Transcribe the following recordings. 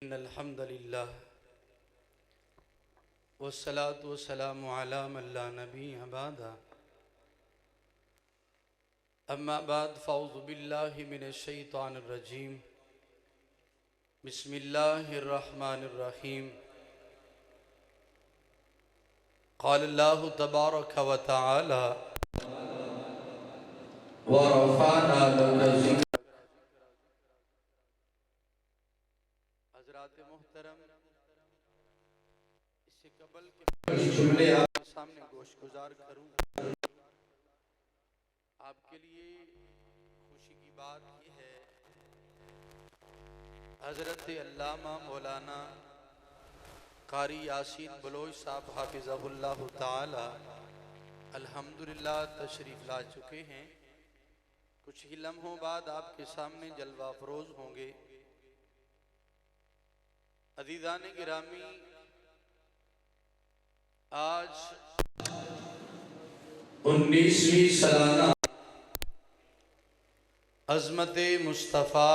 इन्नल हम्दुलिल्लाह वस्सलातु वस्सलामु अला मन ला नबिय्य बअदा अम्मा बाद फ़अऊज़ु बिल्लाहि मिनश शैतानिर रजीम बिस्मिल्लाहिर रहमानिर रहीम क़ाल अल्लाहु तबारक व तआला व रफ़अना लका ज़िक्र। हज़रात मोहतरम, इससे कबल के जुमले आपके सामने गोशगुजार करूं, आपके लिए खुशी की बात यह है, हज़रत अल्लामा मौलाना कारी यासीन बलोच साहब हाफिज़हुल्लाह ताला अल्हम्दुलिल्लाह तशरीफ़ ला चुके हैं। कुछ ही लम्हों बाद आपके सामने जलवा फरोज होंगे। अज़ीज़ान गिरामी, आज 19वीं सालाना अज़मत मुस्तफ़ा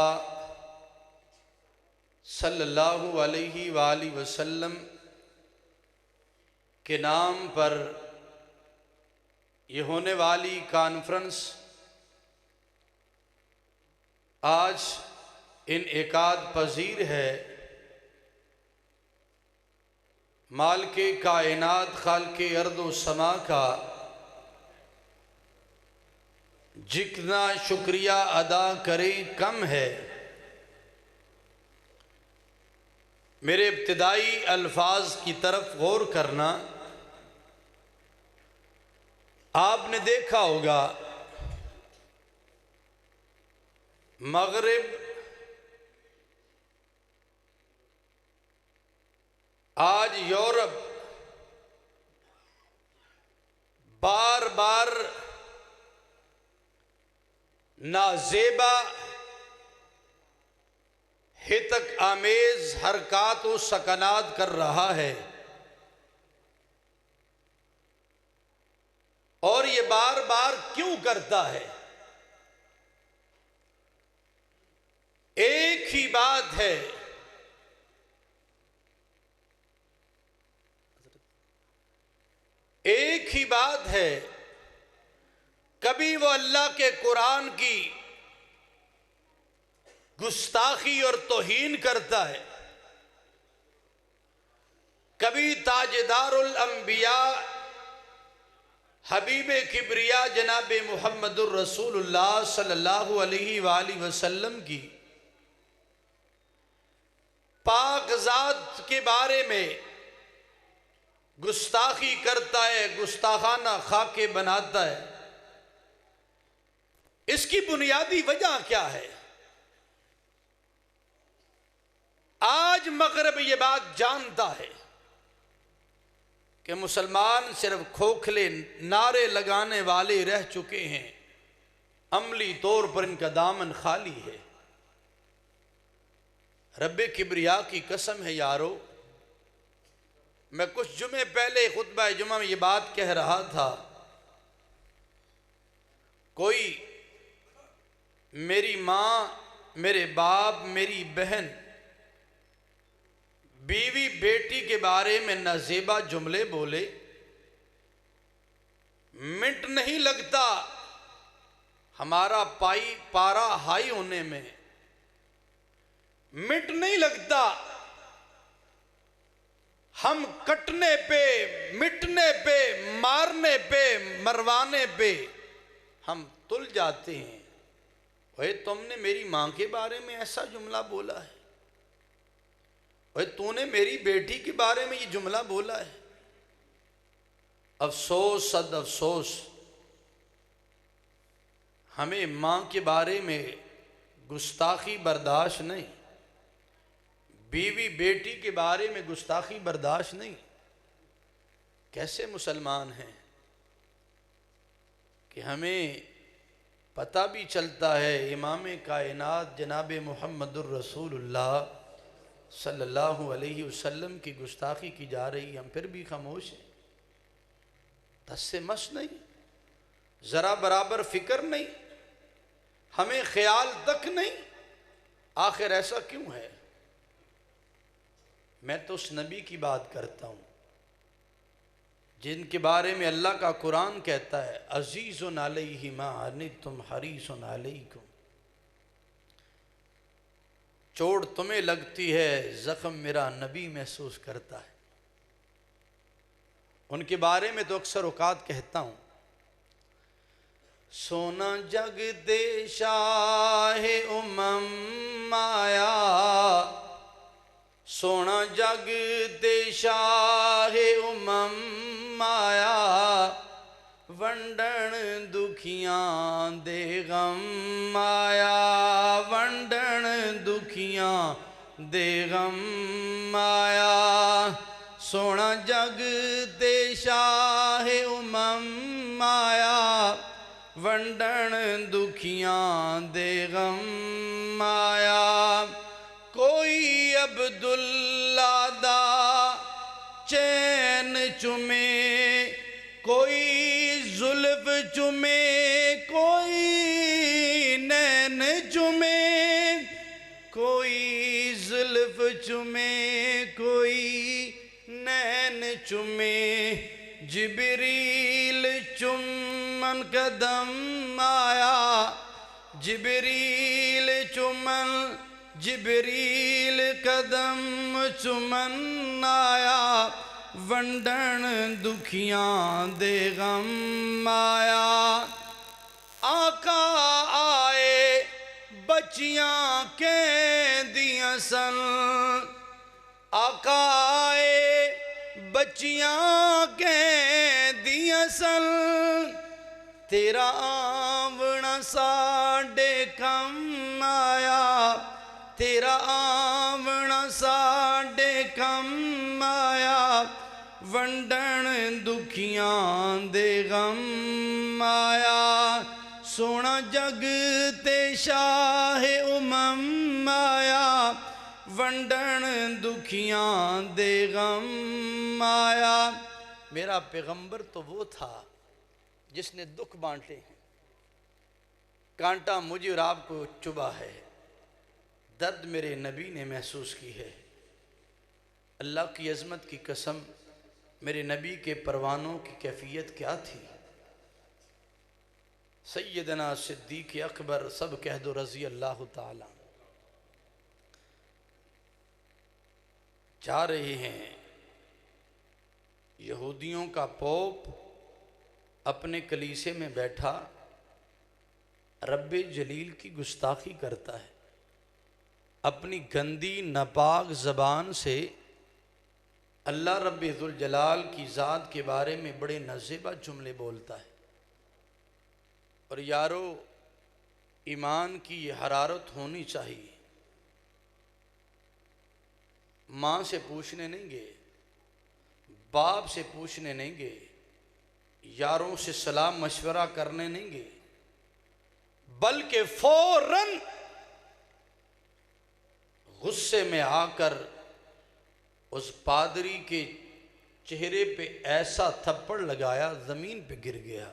सल्लल्लाहु अलैहि वालैहि वसल्लम के नाम पर यह होने वाली कॉन्फ्रेंस आज इनेकाद पजीर है। माल के कायनात खाल के अर्दो समा का जितना शुक्रिया अदा करें कम है। मेरे इब्तिदाई अल्फाज की तरफ गौर करना। आपने देखा होगा मगरिब आज यूरोप बार बार नाजेबा हितक आमेज हरकात व सकनात कर रहा है, और ये बार बार क्यों करता है? एक ही बात है, एक ही बात है। कभी वो अल्लाह के कुरान की गुस्ताखी और तौहीन करता है, कभी ताजदारुल अंबिया हबीबे किब्रिया जनाबे मुहम्मदुर रसूलुल्लाह सल्लल्लाहु अलैहि वसल्लम की पाक ज़ात के बारे में गुस्ताखी करता है, गुस्ताखाना खाके बनाता है। इसकी बुनियादी वजह क्या है? आज मगरिब ये बात जानता है कि मुसलमान सिर्फ खोखले नारे लगाने वाले रह चुके हैं, अमली तौर पर इनका दामन खाली है। रब्बे किब्रिया की कसम है यारो, मैं कुछ जुमे पहले खुतबा जुमा में ये बात कह रहा था, कोई मेरी माँ, मेरे बाप, मेरी बहन, बीवी बेटी के बारे में नाजेबा जुमले बोले, मिनट नहीं लगता हमारा पारा हाई होने में, मिनट नहीं लगता हम कटने पे, मिटने पे, मारने पे, मरवाने पे हम तुल जाते हैं। ओए तुमने मेरी मां के बारे में ऐसा जुमला बोला है, ओए तूने मेरी बेटी के बारे में ये जुमला बोला है। अफसोस सद अफसोस, हमें मां के बारे में गुस्ताखी बर्दाश्त नहीं, बीवी बेटी के बारे में गुस्ताखी बर्दाश्त नहीं। कैसे मुसलमान हैं कि हमें पता भी चलता है इमाम कायनात जनाबे मुहम्मदुर रसूलुल्लाह सल्लल्लाहु अलैहि वसल्लम की गुस्ताखी की जा रही, हम फिर भी खामोश हैं। तस से मस नहीं, ज़रा बराबर फिक्र नहीं, हमें ख्याल तक नहीं। आखिर ऐसा क्यों है? मैं तो उस नबी की बात करता हूँ जिनके बारे में अल्लाह का कुरान कहता है, अजीज़ुन अलैहि मा अनित्तुम हरीसुन अलैकुम। चोट तुम्हें लगती है, जख्म मेरा नबी महसूस करता है। उनके बारे में तो अक्सर औकात कहता हूँ, सोना जग दे शाहे उमम माया, सोना जग दे शाहे उमम माया, वंडन दुखियां दे गम माया, वंडन दुखियां दे गम माया। सोना जग दे शाहे उमम माया, वंडन दुखियां दे गम माया। कोई अब्दुल्ला दा चैन चुमे, कोई जुल्फ चुमे, कोई नैन चुमे, कोई जुल्फ चुमे, कोई नैन चुमे। जिब्रील चुम्मन कदम आया, जिब्रील चुम्मन, जिब्रील कदम चुमन आया, वंडन दुखियां दे गम आया। आका आए बच्चियां कहदियां सन, आका आए बच्चियां कहदियां सन, तेरा आवना साडे कम आया, तेरा आवना साडे कम आया, वंडन दुखियां दे गम आया। सोना जग ते शाहे उमम आया, वंडन दुखियां दे गम आया। मेरा पैगंबर तो वो था जिसने दुख बांटे हैं। कांटा मुझे और आपको चुभा है, दर्द मेरे नबी ने महसूस की है। अल्लाह की अज़मत की कसम, मेरे नबी के परवानों की कैफियत क्या थी। सैयदना सिद्दीक़ अकबर, सब कह दो रज़ी अल्लाह ताला। जा रहे हैं, यहूदियों का पोप अपने कलीसे में बैठा रब्बे जलील की गुस्ताखी करता है, अपनी गंदी नापाक ज़बान से अल्लाह रब्बे ज़ुल जलाल की ज़ात के बारे में बड़े नज़ेबा जुमले बोलता है। और यारो, ईमान की ये हरारत होनी चाहिए। माँ से पूछने नहीं गए, बाप से पूछने नहीं गए, यारों से सलाम मशवरा करने नहीं गए, बल्कि फौरन गुस्से में आकर उस पादरी के चेहरे पे ऐसा थप्पड़ लगाया, जमीन पे गिर गया।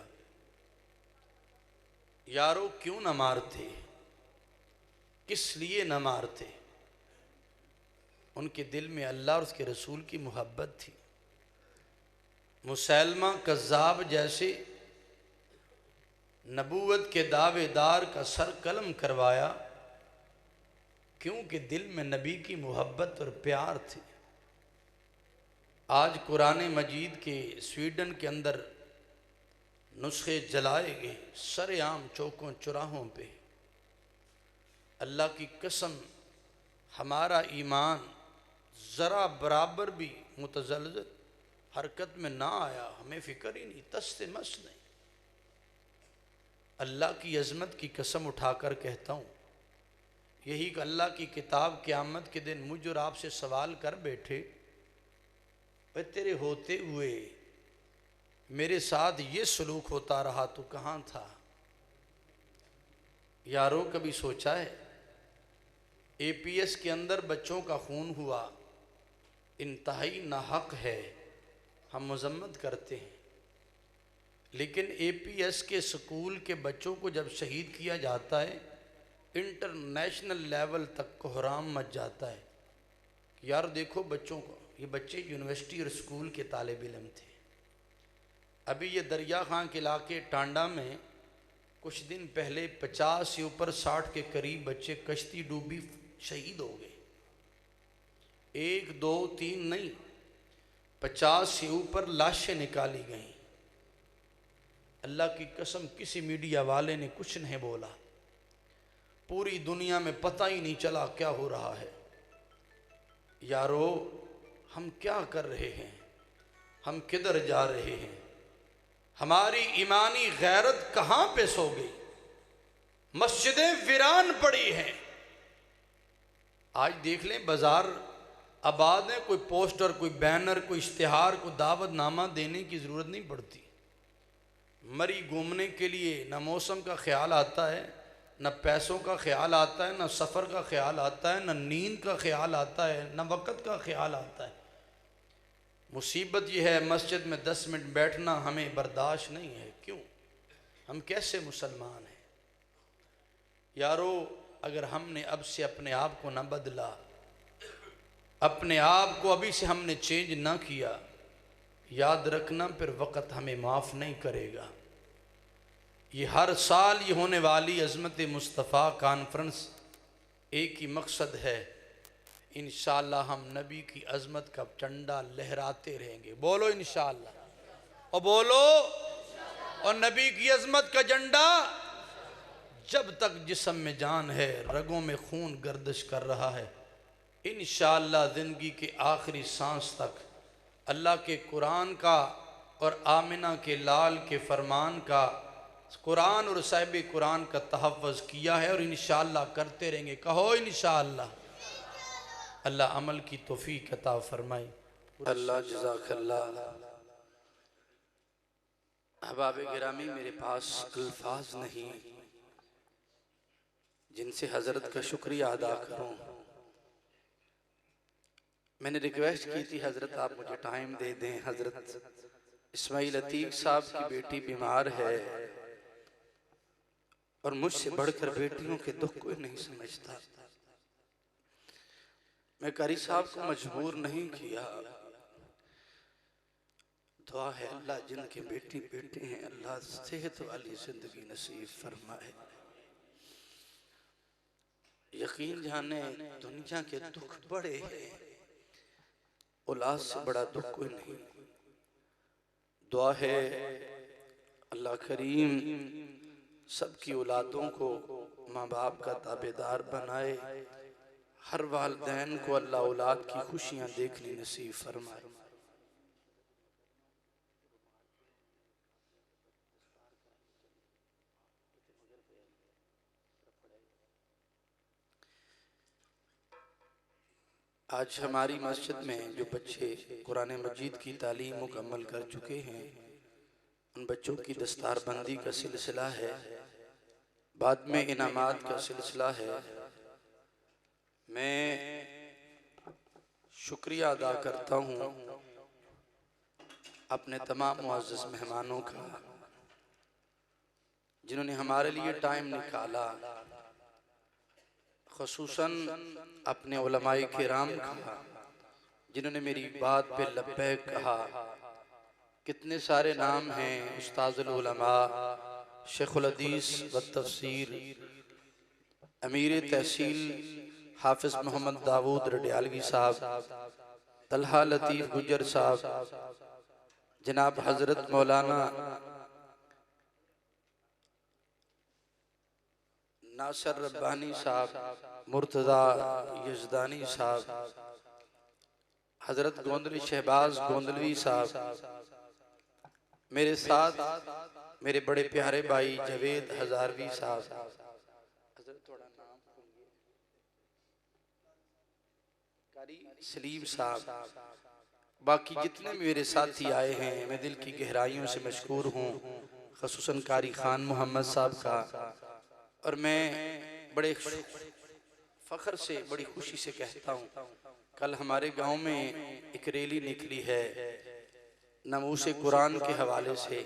यारो, क्यों न मारते, किस लिए न मारते। उनके दिल में अल्लाह और उसके रसूल की मोहब्बत थी। मुसैलमा कज़्ज़ाब जैसे नबूवत के दावेदार का सर कलम करवाया, क्योंकि दिल में नबी की मोहब्बत और प्यार थी। आज कुरान मजीद के स्वीडन के अंदर नुस्खे जलाए गए सरेआम चौकों चौराहों पे। अल्लाह की कसम, हमारा ईमान ज़रा बराबर भी मुतज़ल्ज़ल हरकत में ना आया, हमें फ़िक्र ही नहीं, तस से मस नहीं। अल्लाह की अज़मत की कसम उठाकर कहता हूँ, यही अल्लाह की किताब क़यामत के दिन मुझ और आपसे सवाल कर बैठे, भाई तेरे होते हुए मेरे साथ ये सलूक होता रहा, तू कहाँ था। यारों, कभी सोचा है APS के अंदर बच्चों का खून हुआ, इंतहाई नाहक है, हम मजम्मत करते हैं, लेकिन APS के स्कूल के बच्चों को जब शहीद किया जाता है, इंटरनेशनल लेवल तक कोहराम मच जाता है यार देखो बच्चों को, ये बच्चे यूनिवर्सिटी और स्कूल के तालिब इल्म थे। अभी ये दरिया खां के इलाके टांडा में कुछ दिन पहले 50 से ऊपर 60 के करीब बच्चे कश्ती डूबी शहीद हो गए। 1 2 3 नहीं, 50 से ऊपर लाशें निकाली गईं। अल्लाह की कसम किसी मीडिया वाले ने कुछ नहीं बोला। पूरी दुनिया में पता ही नहीं चला क्या हो रहा है। यारो हम क्या कर रहे हैं, हम किधर जा रहे हैं, हमारी ईमानी गैरत कहां पे सो गई। मस्जिदें वीरान पड़ी हैं। आज देख लें बाजार आबाद है, कोई पोस्टर, कोई बैनर, कोई इश्तिहार, कोई दावतनामा देने की जरूरत नहीं पड़ती। मरी घूमने के लिए न मौसम का ख्याल आता है, न पैसों का ख्याल आता है, न सफ़र का ख्याल आता है, न नींद का ख्याल आता है, न वक़्त का ख्याल आता है। मुसीबत यह है मस्जिद में 10 मिनट बैठना हमें बर्दाश्त नहीं है। क्यों? हम कैसे मुसलमान हैं यारो? अगर हमने अब से अपने आप को न बदला, अपने आप को अभी से हमने चेंज ना किया, याद रखना फिर वक़्त हमें माफ़ नहीं करेगा। ये हर साल ये होने वाली अज़मत मुस्तफ़ा कॉन्फ्रेंस एक ही मकसद है, इंशाअल्लाह हम नबी की अज़मत का झंडा लहराते रहेंगे। बोलो इंशाअल्लाह, और बोलो, और नबी की अज़मत का झंडा जब तक जिस्म में जान है, रगों में खून गर्दिश कर रहा है, इंशाअल्लाह ज़िंदगी के आखिरी सांस तक अल्लाह के कुरान का और आमिना के लाल के फरमान का, कुरान और साहिब कुरान का तहफ़्फ़ुज़ किया है और इंशाअल्लाह करते रहेंगे। कहो इंशाअल्लाह। अल्लाह अमल की तौफीक अता फरमाए। अल्लाह जज़ाकल्लाह। अहबाब गिरामी, मेरे पास अल्फाज नहीं जिनसे हज़रत का शुक्रिया अदा करूं। मैंने रिक्वेस्ट की थी, हज़रत आप मुझे टाइम दे दें। हज़रत इस्माइल अतीक साहब की बेटी बीमार है और मुझसे बढ़कर बेटियों के दुख कोई नहीं समझता। मैं कारी साहब को मजबूर नहीं किया। दुआ है अल्लाह जिनके बेटी बेटे हैं, अल्लाह सेहत वाली जिंदगी नसीब फरमाए। यकीन जाने दुनिया के दुख बड़े हैं, औलाद से बड़ा दुख कोई नहीं। दुआ है अल्लाह करीम सबकी औलादों को माँ बाप का ताबेदार बनाए। हर वालिदैन को अल्लाह औलाद की खुशियां देखनी नसीब फरमाए। आज हमारी मस्जिद में जो बच्चे कुरान मजीद की तालीम मुकम्मल कर चुके हैं, उन बच्चों की दस्तारबंदी का सिलसिला है, बाद में इनामात का सिलसिला है। मैं शुक्रिया अदा करता हूँ अपने तमाम मुअज़्ज़ज़ मेहमानों का, जिन्होंने हमारे लिए टाइम निकाला, ख़ुसूसन अपने उलमाए किराम का, जिन्होंने मेरी बात पे लब्बैक कहा। कितने सारे नाम हैं, उस्ताज़ुल उलमा, शेखुल हदीस व तफसीर, अमीर तहसील हाफिज मोहम्मद दाऊद रडियालवी साहब, तलहा लतीफ़ गुजर साहब, जनाब हज़रत मौलाना नासर रब्बानी साहब, मुर्तज़ा यज़दानी साहब, हज़रत गोंदली शहबाज गोंदलवी साहब, मेरे साथ मेरे बड़े प्यारे भाई जवेद हज़ारवी साहब, सलीम साहब, बाकी जितने मेरे साथी आए हैं, मैं दिल की गहराइयों से मशकूर हूँ। ख़ुसूसन कारी खान मोहम्मद साहब का। और मैं बड़े फ़ख्र से, बड़ी खुशी से कहता हूँ, कल हमारे गांव में एक रैली निकली है नमूसे कुरान के हवाले से,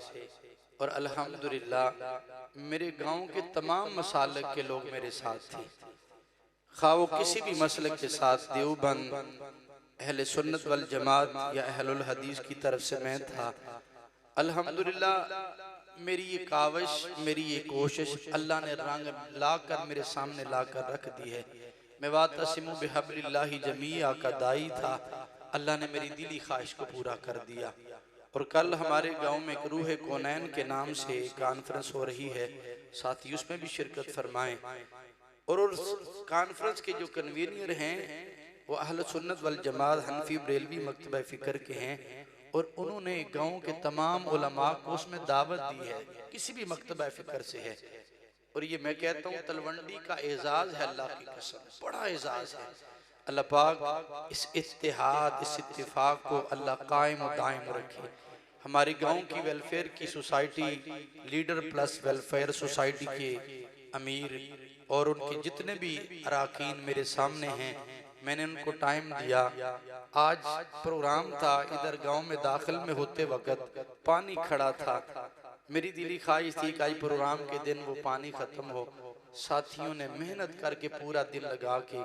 और अल्हम्दुलिल्लाह मेरे गांव के तमाम मसालक के लोग मेरे साथ थे। खा वो किसी भी मसलक के साथ, देवबंद, अहले सुन्नत वल जमात या अहलुल हदीस की तरफ से मैं था। अल्हम्दुलिल्लाह मेरी ये काविश, मेरी ये कोशिश अल्लाह ने रंग लाकर मेरे सामने लाकर रख दी है। मैं वातसिमु बिहब्लिल्लाहि जमीआ का दाई था, अल्लाह ने मेरी दिली ख्वाहिश को पूरा कर दिया। और कल हमारे गांव में एक रूह कौनैन के नाम से कॉन्फ्रेंस हो रही है, साथी उसमें भी शिरकत फरमाएं। और उस कॉन्फ्रेंस के जो कन्वीनियर हैं वो अहल सुन्नत वल जमात हनफी बरेलवी मकतबा फ़िक्र के हैं, और उन्होंने गांव के तमाम उलमा को उसमें दावत दी है, किसी भी मकतबा फ़िक्र से है। और ये मैं कहता हूँ तलवंडी का एजाज है, अल्लाह की कसम बड़ा एजाज है। अल्लाह पाक इस इत्तेहाद, इस इत्तिफाक को अल्लाह कायम और दायम रखे। हमारे गांव की वेलफेयर की society, leader plus welfare society के अमीर और उनके जितने भी अराकीन मेरे सामने हैं, मैंने उनको टाइम दिया। आज प्रोग्राम था, इधर गांव में दाखिल में होते वक्त पानी खड़ा था। मेरी दिली ख्वाहिश थी कि आज प्रोग्राम के दिन वो पानी खत्म हो। साथियों ने मेहनत करके पूरा दिन लगा के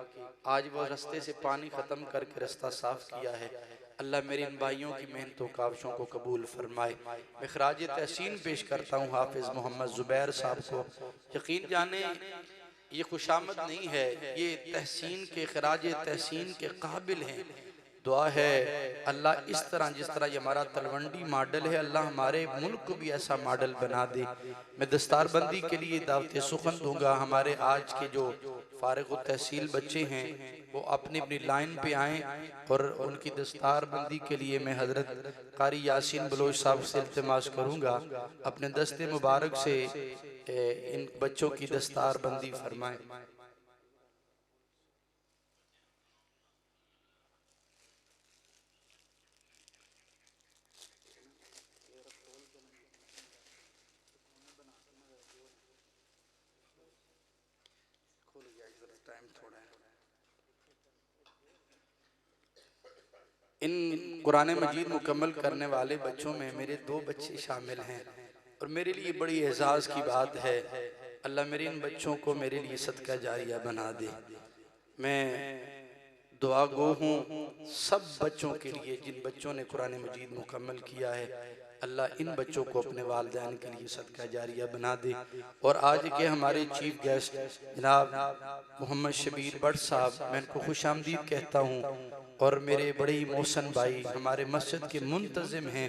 आज वो रास्ते से पानी खत्म करके रास्ता साफ किया है। अल्लाह मेरे इन भाइयों की मेहनतों काविशों को कबूल फरमाए। मैं खराज तहसीन पेश करता हूँ हाफिज मोहम्मद जुबैर साहब को। यकीन जाने ये खुशामद नहीं है, ये तहसीन के खराज तहसीन के काबिल हैं। दुआ है अल्लाह इस तरह जिस तरह ये हमारा तलवंडी मॉडल है, अल्लाह हमारे मुल्क को भी ऐसा मॉडल बना दे। मैं दस्तारबंदी के लिए दावत सुखन दूंगा। हमारे आज के जो फारिग तहसील बच्चे हैं वो अपनी अपनी लाइन पे आएँ, और उनकी दस्तारबंदी के लिए मैं हजरत कारी यासीन बलोच साहब से इल्तिमास करूँगा अपने दस्ते मुबारक से इन बच्चों की दस्तारबंदी फरमाएं। इन कुरान मजीद मुकम्मल करने वाले बच्चों में मेरे दो बच्चे शामिल हैं, और मेरे लिए बड़ी एजाज़ की बात है। अल्लाह मेरे इन बच्चों को मेरे लिए सदका जारिया बना दे। मैं दुआ गो हूँ सब बच्चों के लिए जिन बच्चों ने कुरान मजीद मुकम्मल किया है। अल्लाह इन बच्चों को अपने वालिदैन के लिए सदका जारिया बना दे। और आज के हमारे चीफ गेस्ट जनाब मोहम्मद शबीर भट्ट साहब, मैं इनको खुश आमदीद कहता हूँ। और मेरे बड़े ही मोहसन भाई हमारे मस्जिद के मुंतजिम हैं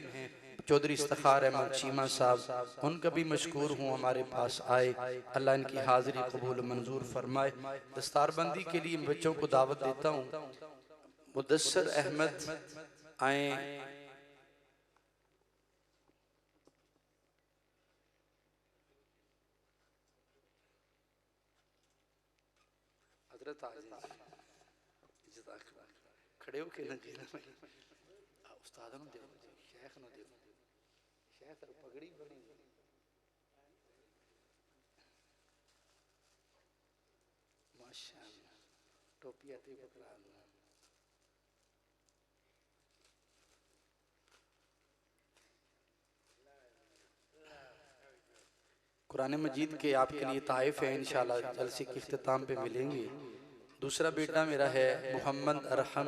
चौधरी इफ्तिखार अहमद चीमा साहब, उनका भी मशकूर हूँ हमारे पास आए। अल्लाह इनकी हाज़िरी कबूल मंजूर फरमाए। दस्तारबंदी के लिए बच्चों को दावत देता हूँ। मुदस्सर अहमद आए। हजरत खड़े हो के उस्ताद शेख न दे शेख पगड़ी बनी माशाअल्लाह, टोपी आती पकड़ा। कुरान मजीद के आपके लिए ताइफ है, इंशाल्लाह जलसे के इख्तिताम पे मिलेंगे। दूसरा बेटा मेरा है मोहम्मद अरहम।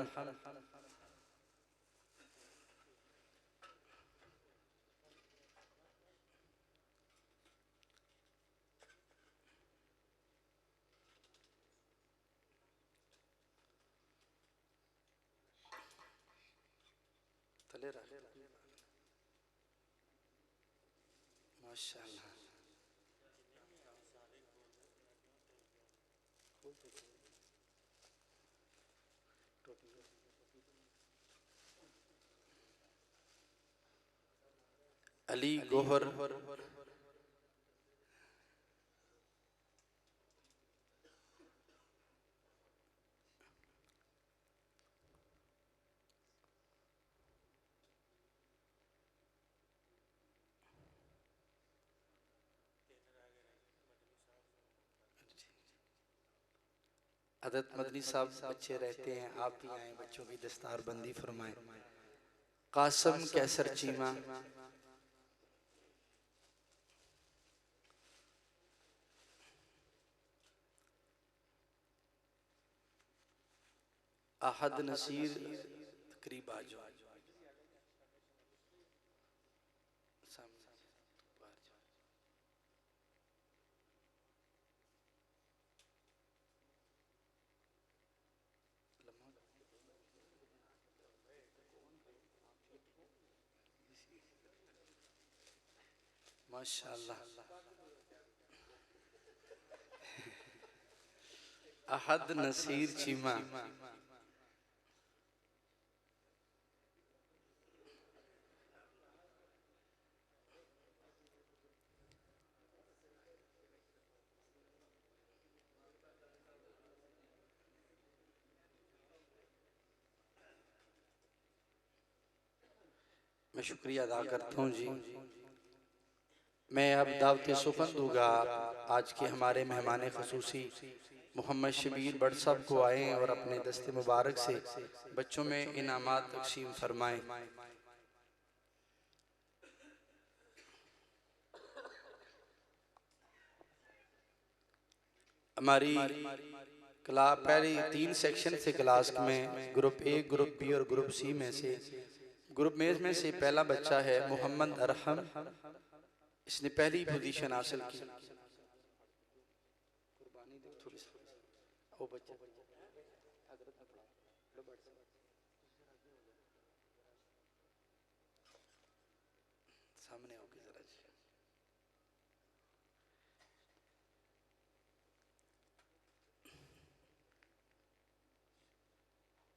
माशाअल्लाह, अली गोहर, अदत मदनी साहब बच्चे रहते हैं, आप भी आए बच्चों की दस्तारबंदी फरमाएं। कासम कैसर चीमा, अहद नसीर करीब आ जाओ, सामने बाहर जाओ। माशाअल्लाह। अहद नसीर चीमा, मैं शुक्रिया अदा करता हूँ जी। मैं अब दावत सुखन दूंगा आज के हमारे मेहमान खसूसी मोहम्मद शबीर बट साहब को आए और अपने दस्ते मुबारक से बच्चों में इनामात तकसीम फरमाएं। हमारी क्लास पहली 3 सेक्शन से क्लास में ग्रुप ए, ग्रुप बी और ग्रुप सी में से ग्रुप में से पहला बच्चा है मोहम्मद अरहम। इसने पहली पोजीशन हासिल की। सामने होके जरा जी।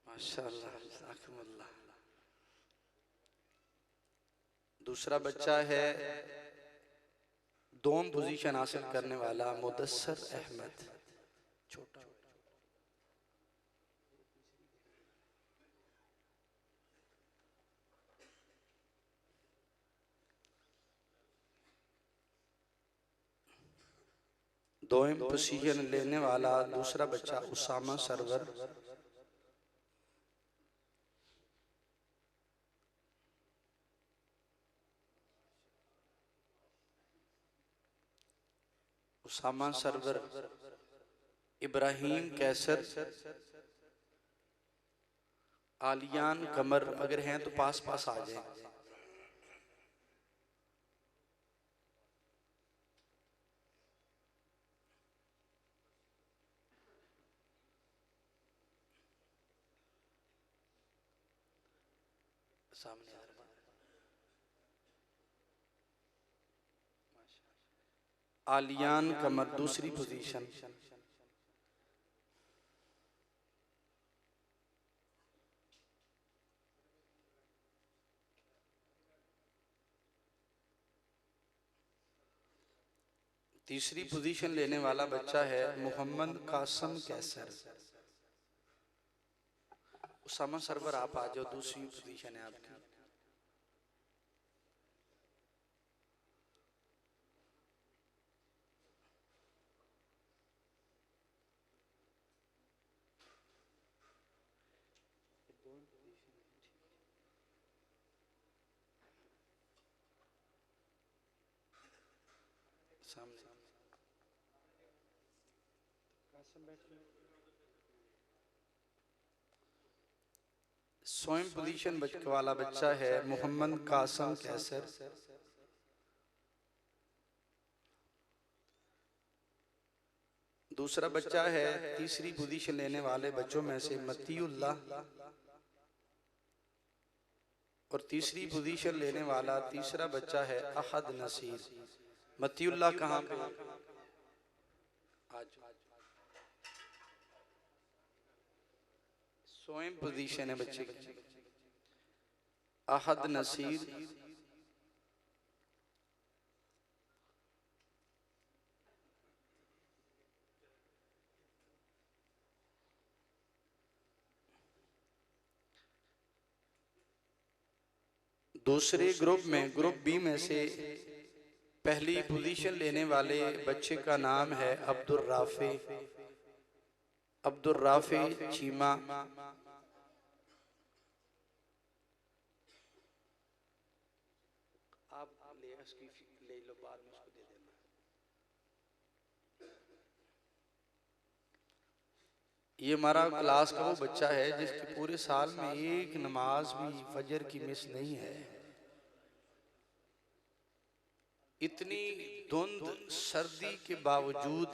माशाअल्लाह, जज़ाकुमुल्लाह। दूसरा बच्चा है दोम पोजीशन हासिल करने वाला मुदस्सर अहमद, छोटा। दोम पोजीशन लेने वाला दूसरा बच्चा उसामा सरवर। उसामा सरवर, इब्राहिम कैसर, आलियान कमर, अगर हैं तो पास पास आ जाए। सामने आलियान कमर दूसरी पोजीशन। तीसरी पोजीशन लेने वाला बच्चा है मोहम्मद कासम कैसर। उसामा सरवर आप आ जाओ, दूसरी पोजीशन है आपकी। सामने स्वयं पोजीशन वाला बच्चा है मोहम्मद कासम कैसर। दूसरा बच्चा है तीसरी पोजीशन लेने वाले बच्चों में से मतीउल्लाह, और तीसरी पोजीशन लेने वाला तीसरा बच्चा है अहद नसीर। मतीउल्लाह कहाँ पे? आज स्वयं पोजीशन है बच्चे की। अहद नसीर, दूसरे ग्रुप में ग्रुप बी में से पहली पोजीशन लेने वाले बच्चे का नाम है अब्दुल राफी। अब्दुल राफी चीमा। आप ले लो, बाद में उसको दे देना। ये हमारा क्लास का वो बच्चा है जिसके पूरे साल में एक नमाज भी फजर की मिस नहीं है। इतनी धुंध सर्दी के बावजूद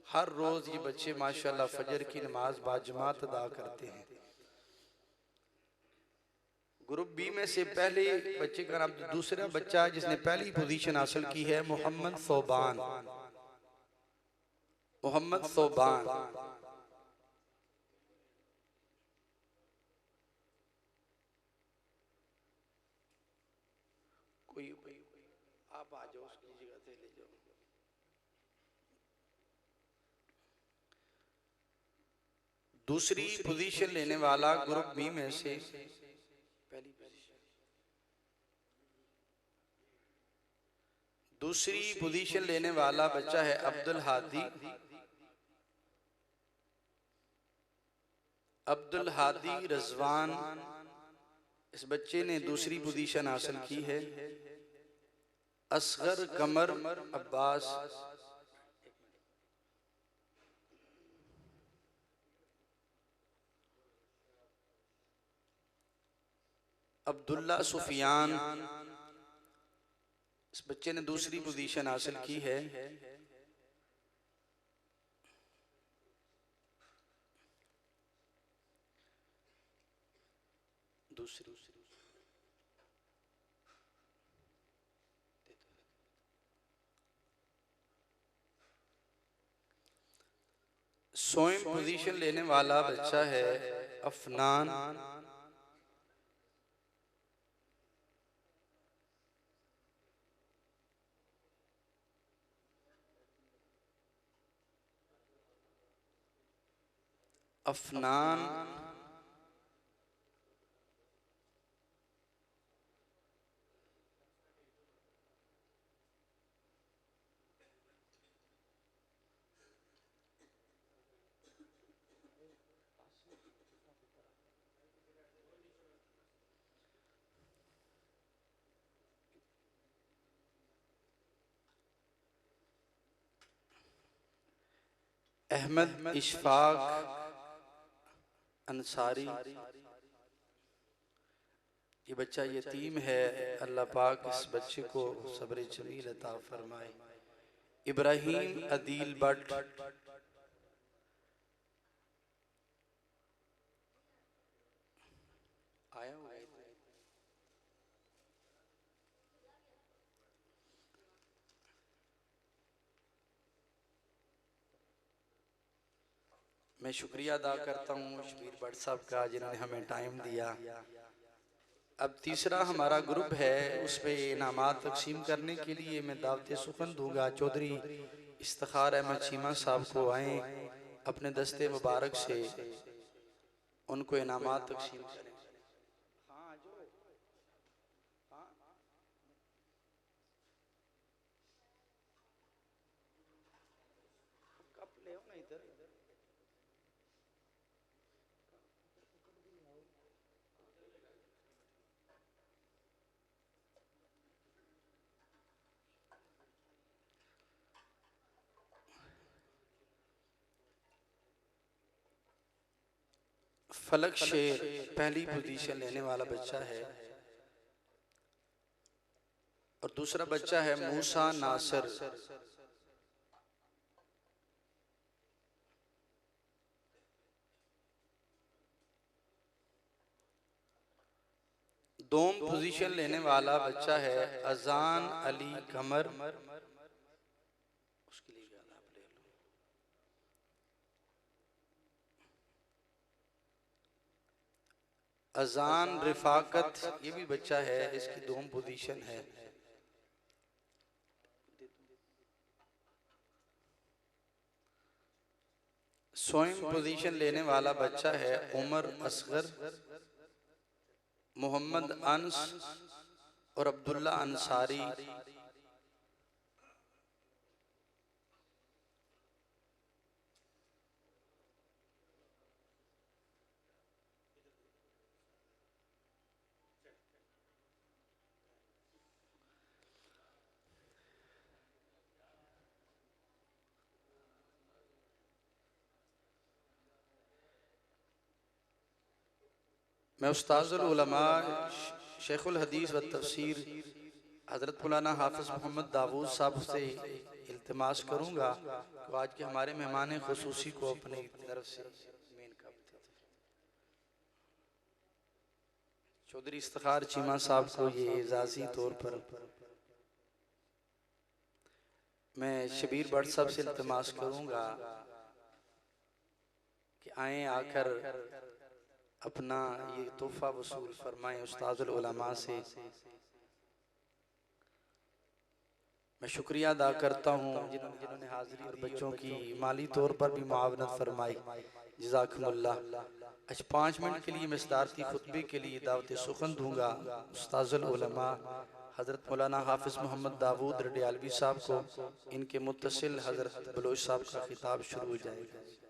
हर रोज ये बच्चे माशाल्लाह फजर की नमाज बाजमात अदा करते हैं। ग्रुप बी में से पहले बच्चे का नाम, दूसरा बच्चा जिसने पहली पोजीशन हासिल की है मोहम्मद सोबान। मोहम्मद सोबान कोई आप आ जाओ, उसकी जगह से ले जाओ। दूसरी पोजीशन लेने वाला ग्रुप बी में से पहली दूसरी पोजीशन लेने वाला बच्चा है अब्दुल हादी। अब्दुल हादी रजवान, इस बच्चे ने दूसरी पोजीशन हासिल की है। असगर कमर अब्बास, अब्दुल्ला सुफियान, इस बच्चे ने दूसरी पोजीशन हासिल की है। दूसरी सोएम पोजीशन लेने वाला बच्चा है अफनान। अफनान अहमद इशफाक अंसारी, ये बच्चा यतीम है, अल्लाह पाक इस बच्चे को सब्र जमील अता फरमाए। इब्राहिम अदील बट, आया हुआ है। मैं शुक्रिया अदा करता हूँ शबीर भट्ट साहब का जिन्होंने हमें टाइम दिया। अब तीसरा हमारा ग्रुप है, उस पे इनामात तकसीम करने के लिए मैं दावत सुखन दूंगा। चौधरी इफ्तिखार अहमद चीमा साहब को आए अपने दस्ते मुबारक से उनको इनामात तकसीम करें। फलक शेर पहली पोजीशन लेने वाला बच्चा है और दूसरा बच्चा है मूसा नासिर। दोम पोजीशन लेने वाला बच्चा है अजान अली कमर, उसके लिए भी आप ले लो। अजान रिफाकत, ये भी बच्चा है, इसकी दोम पोजीशन है। सोएम पोजीशन लेने वाला बच्चा है उमर असगर, मोहम्मद अंस और अब्दुल्ला अंसारी। मैं उस्ताजुल उलमा शेखुल हदीस व तफसीर हज़रत मौलाना हाफिज़ मोहम्मद दाऊद साहब से इल्तिमास करूँगा तो आज के हमारे मेहमान खुसूसी को अपनी तरफ से चौधरी इफ्तिखार चीमा साहब को ये एजाज़ी तौर पर मैं शबीर भट्ट साहब से इल्तिमास करूँगा कि आए आकर अपना ये तोहफा वसूल फरमाएं उस्ताजुल उलमा से। मैं शुक्रिया अदा करता हूँ जिन्होंने हाजिरी और बच्चों की माली तौर पर भी मुआवनत फरमाई, जज़ाकुमुल्लाह। आज 5 मिनट के लिए मैं सदारती खुतबे के लिए दावत सुखन दूंगा उस्ताजुल उलमा हज़रत मौलाना हाफिज़ मोहम्मद दाऊद रडियालवी साहब को। इनके मुत्तसिल हज़रत बलोच साहब का खिताब शुरू हो जाएगा।